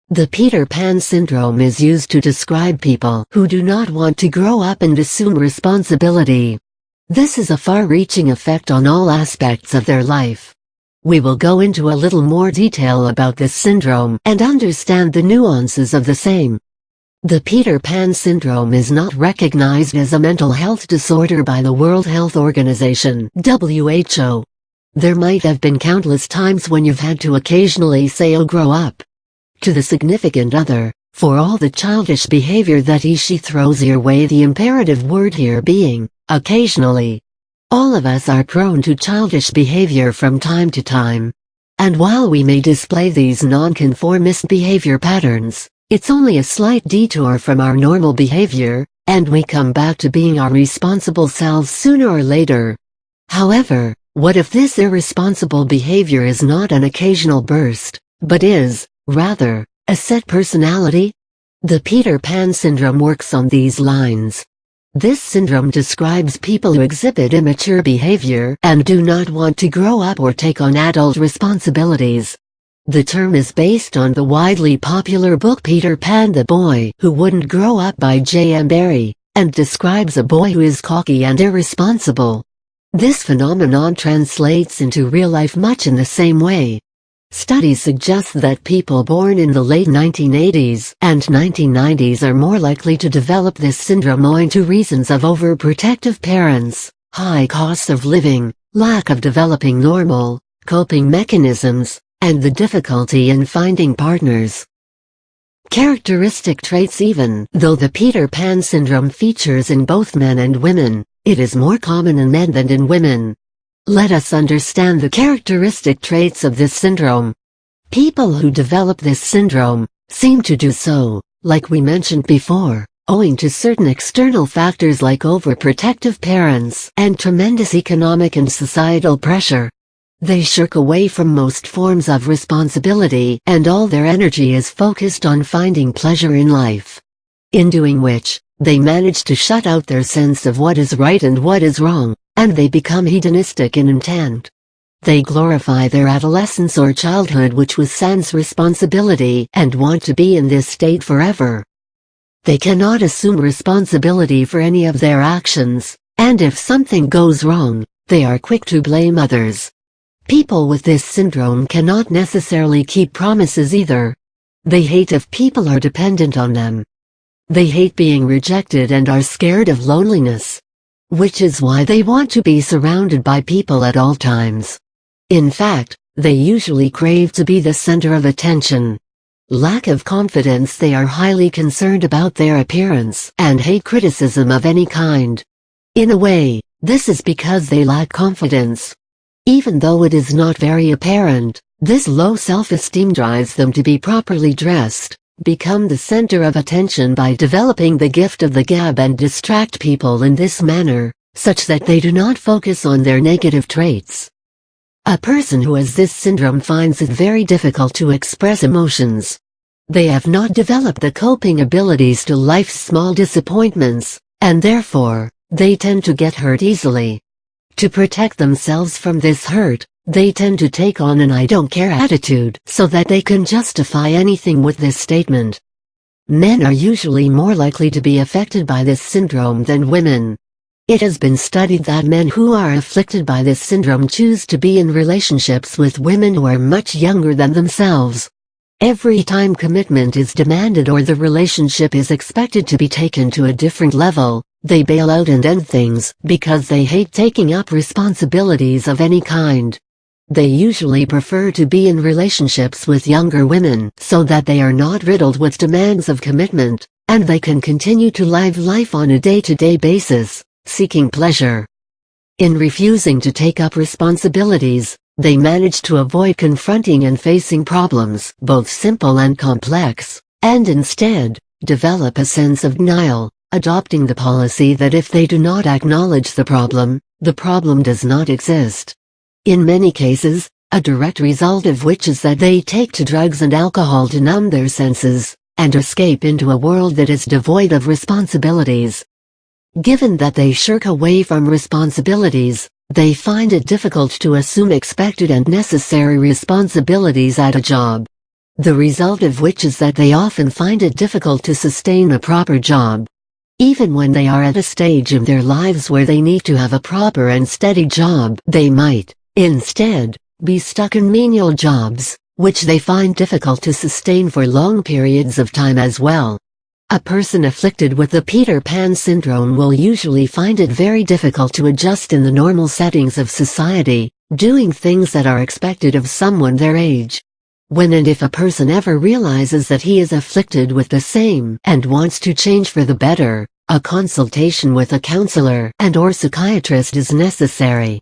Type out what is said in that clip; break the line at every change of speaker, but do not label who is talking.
The Peter Pan syndrome is used to describe people who do not want to grow up and assume responsibility. This is a far-reaching effect on all aspects of their life. We will go into a little more detail about this syndrome and understand the nuances of the same. The Peter Pan syndrome is not recognized as a mental health disorder by the World Health Organization (WHO). There might have been countless times when you've had to occasionally say "oh, grow up" to the significant other, for all the childish behavior that he/she throws your way, the imperative word here being occasionally. All of us are prone to childish behavior from time to time. And while we may display these nonconformist behavior patterns, it's only a slight detour from our normal behavior, and we come back to being our responsible selves sooner or later. However, what if this irresponsible behavior is not an occasional burst, but is, rather, a set personality? The Peter Pan syndrome works on these lines. This syndrome describes people who exhibit immature behavior and do not want to grow up or take on adult responsibilities. The term is based on the widely popular book Peter Pan the Boy Who Wouldn't Grow Up by J.M. Barrie, and describes a boy who is cocky and irresponsible. This phenomenon translates into real life much in the same way. Studies suggest that people born in the late 1980s and 1990s are more likely to develop this syndrome owing to reasons of overprotective parents, high costs of living, lack of developing normal coping mechanisms, and the difficulty in finding partners. Characteristic traits. Even though the Peter Pan syndrome features in both men and women, it is more common in men than in women. Let us understand the characteristic traits of this syndrome. People who develop this syndrome seem to do so, like we mentioned before, owing to certain external factors like overprotective parents and tremendous economic and societal pressure. They shirk away from most forms of responsibility, and all their energy is focused on finding pleasure in life. In doing which, they manage to shut out their sense of what is right and what is wrong, and they become hedonistic in intent. They glorify their adolescence or childhood, which was sans responsibility, and want to be in this state forever. They cannot assume responsibility for any of their actions, and if something goes wrong, they are quick to blame others. People with this syndrome cannot necessarily keep promises either. They hate if people are dependent on them. They hate being rejected and are scared of loneliness, which is why they want to be surrounded by people at all times. In fact, they usually crave to be the center of attention. Lack of confidence. They are highly concerned about their appearance and hate criticism of any kind. In a way, this is because they lack confidence. Even though it is not very apparent, this low self-esteem drives them to be properly dressed, become the center of attention by developing the gift of the gab, and distract people in this manner, such that they do not focus on their negative traits. A person who has this syndrome finds it very difficult to express emotions. They have not developed the coping abilities to life's small disappointments, and therefore, they tend to get hurt easily. To protect themselves from this hurt, they tend to take on an "I don't care" attitude so that they can justify anything with this statement. Men are usually more likely to be affected by this syndrome than women. It has been studied that men who are afflicted by this syndrome choose to be in relationships with women who are much younger than themselves. Every time commitment is demanded or the relationship is expected to be taken to a different level, they bail out and end things because they hate taking up responsibilities of any kind. They usually prefer to be in relationships with younger women so that they are not riddled with demands of commitment, and they can continue to live life on a day-to-day basis, seeking pleasure. In refusing to take up responsibilities, they manage to avoid confronting and facing problems, both simple and complex, and instead, develop a sense of denial, adopting the policy that if they do not acknowledge the problem does not exist. In many cases, a direct result of which is that they take to drugs and alcohol to numb their senses, and escape into a world that is devoid of responsibilities. Given that they shirk away from responsibilities, they find it difficult to assume expected and necessary responsibilities at a job. the result of which is that they often find it difficult to sustain a proper job. Even when they are at a stage in their lives where they need to have a proper and steady job, they might, instead, be stuck in menial jobs, which they find difficult to sustain for long periods of time as well. A person afflicted with the Peter Pan syndrome will usually find it very difficult to adjust in the normal settings of society, doing things that are expected of someone their age. When and if a person ever realizes that he is afflicted with the same and wants to change for the better, a consultation with a counselor and/or psychiatrist is necessary.